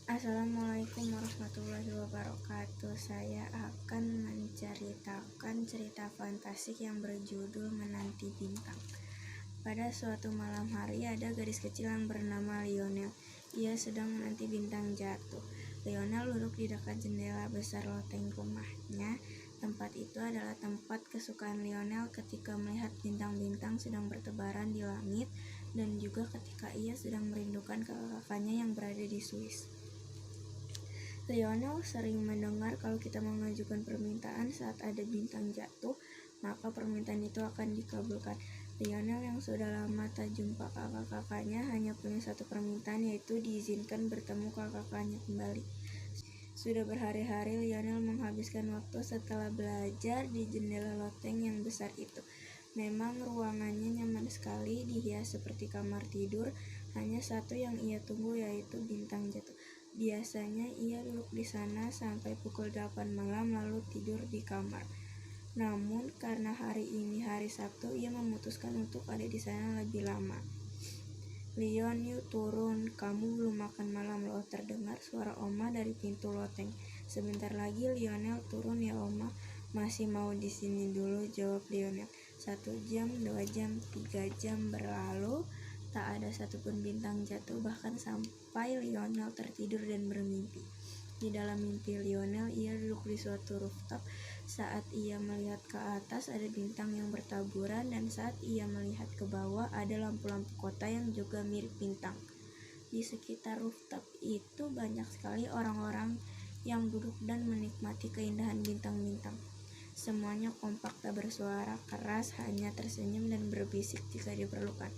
Assalamualaikum warahmatullahi wabarakatuh. Saya akan menceritakan cerita fantastik yang berjudul Menanti Bintang. Pada suatu malam hari, ada gadis kecil yang bernama Lionel. Ia sedang menanti bintang jatuh. Lionel duduk di dekat jendela besar loteng rumahnya. Tempat itu adalah tempat kesukaan Lionel ketika melihat bintang-bintang sedang bertebaran di langit, dan juga ketika ia sedang merindukan kakak-kakaknya yang berada di Swiss. Lionel sering mendengar kalau kita mengajukan permintaan saat ada bintang jatuh, maka permintaan itu akan dikabulkan. Lionel yang sudah lama tak jumpa kakak-kakaknya hanya punya satu permintaan, yaitu diizinkan bertemu kakak-kakaknya kembali. Sudah berhari-hari Lionel menghabiskan waktu setelah belajar di jendela loteng yang besar itu. Memang ruangannya nyaman sekali, dihias seperti kamar tidur. Hanya satu yang ia tunggu, yaitu bintang jatuh. Biasanya ia duduk di sana sampai pukul 8 malam lalu tidur di kamar. Namun karena hari ini hari Sabtu, ia memutuskan untuk ada di sana lebih lama. "Lion, yuk turun, kamu belum makan malam loh," terdengar suara Oma dari pintu loteng. "Sebentar lagi Lionel turun ya Oma." "Masih mau di sini dulu," jawab Lionel. 1 jam, 2 jam, 3 jam berlalu. Tak ada satupun bintang jatuh, bahkan sampai Lionel tertidur dan bermimpi. Di dalam mimpi Lionel, ia duduk di suatu rooftop. Saat ia melihat ke atas, ada bintang yang bertaburan, dan saat ia melihat ke bawah, ada lampu-lampu kota yang juga mirip bintang. Di sekitar rooftop itu banyak sekali orang-orang yang duduk dan menikmati keindahan bintang-bintang. Semuanya kompak, tak bersuara keras, hanya tersenyum dan berbisik jika diperlukan.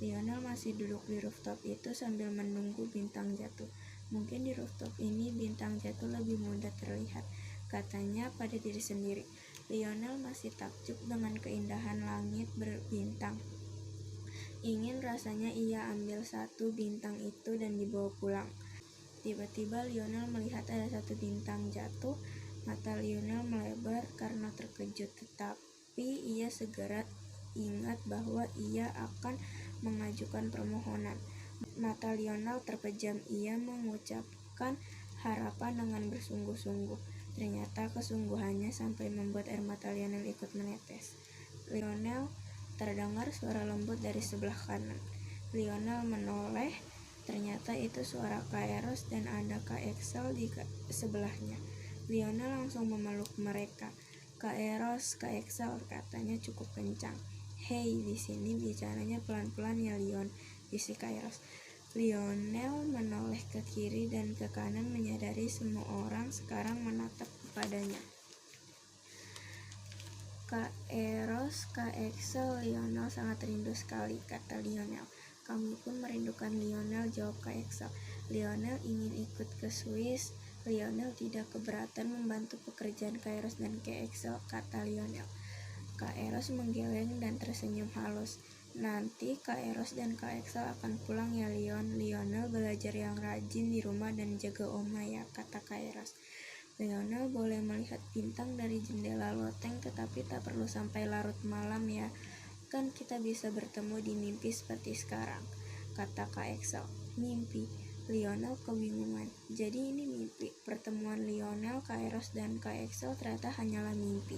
Lionel masih duduk di rooftop itu sambil menunggu bintang jatuh. "Mungkin di rooftop ini bintang jatuh lebih mudah terlihat," katanya pada diri sendiri. Lionel masih takjub dengan keindahan langit berbintang. Ingin rasanya ia ambil satu bintang itu dan dibawa pulang. Tiba-tiba Lionel melihat ada satu bintang jatuh. Mata Lionel melebar karena terkejut, tetapi ia segera ingat bahwa ia akan mengajukan permohonan. Mata Lionel terpejam. Ia mengucapkan harapan dengan bersungguh-sungguh. Ternyata kesungguhannya sampai membuat air mata Lionel ikut menetes. "Lionel," terdengar suara lembut dari sebelah kanan. Lionel menoleh. Ternyata itu suara Kak Eros dan ada Kak Excel di sebelahnya. Lionel langsung memeluk mereka. "Kak Eros, Kak Excel," katanya cukup kencang. "Hei, di sini bicaranya pelan-pelan ya Lion," bisik Kak Eros. Lionel menoleh ke kiri dan ke kanan, menyadari semua orang sekarang menatap kepadanya. "Kak Eros, Kak Excel, Lionel sangat rindu sekali," kata Lionel. "Kami pun merindukan Lionel," jawab Kak Excel. "Lionel ingin ikut ke Swiss." "Lionel tidak keberatan membantu pekerjaan Kak Eros dan Kak Excel," kata Lionel. Kak Eros menggeleng dan tersenyum halus. "Nanti Kak Eros dan Kak Excel akan pulang ya Lion. Lionel belajar yang rajin di rumah dan jaga Oma ya," kata Kak Eros. "Lionel boleh melihat bintang dari jendela loteng, tetapi tak perlu sampai larut malam ya. Kan kita bisa bertemu di mimpi seperti sekarang," kata Kak Excel. "Mimpi?" Lionel kebingungan. Jadi ini mimpi. Pertemuan Lionel, Kak Eros, dan Kak Excel ternyata hanyalah mimpi.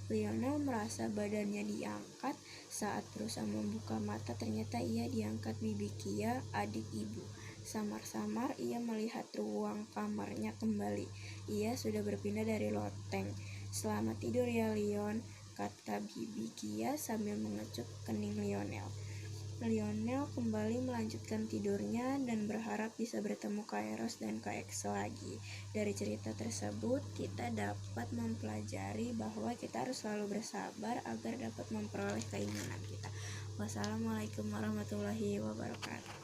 Lionel merasa badannya diangkat. Saat berusaha membuka mata, ternyata ia diangkat Bibi Kia, adik ibu. Samar-samar ia melihat ruang kamarnya kembali. Ia sudah berpindah dari loteng. "Selamat tidur ya Lion," kata Bibi Kia sambil mengecup kening Lionel. Lionel kembali melanjutkan tidurnya dan berharap bisa bertemu Kak Eros dan Kak Excel lagi. Dari cerita tersebut, kita dapat mempelajari bahwa kita harus selalu bersabar agar dapat memperoleh keinginan kita. Wassalamualaikum warahmatullahi wabarakatuh.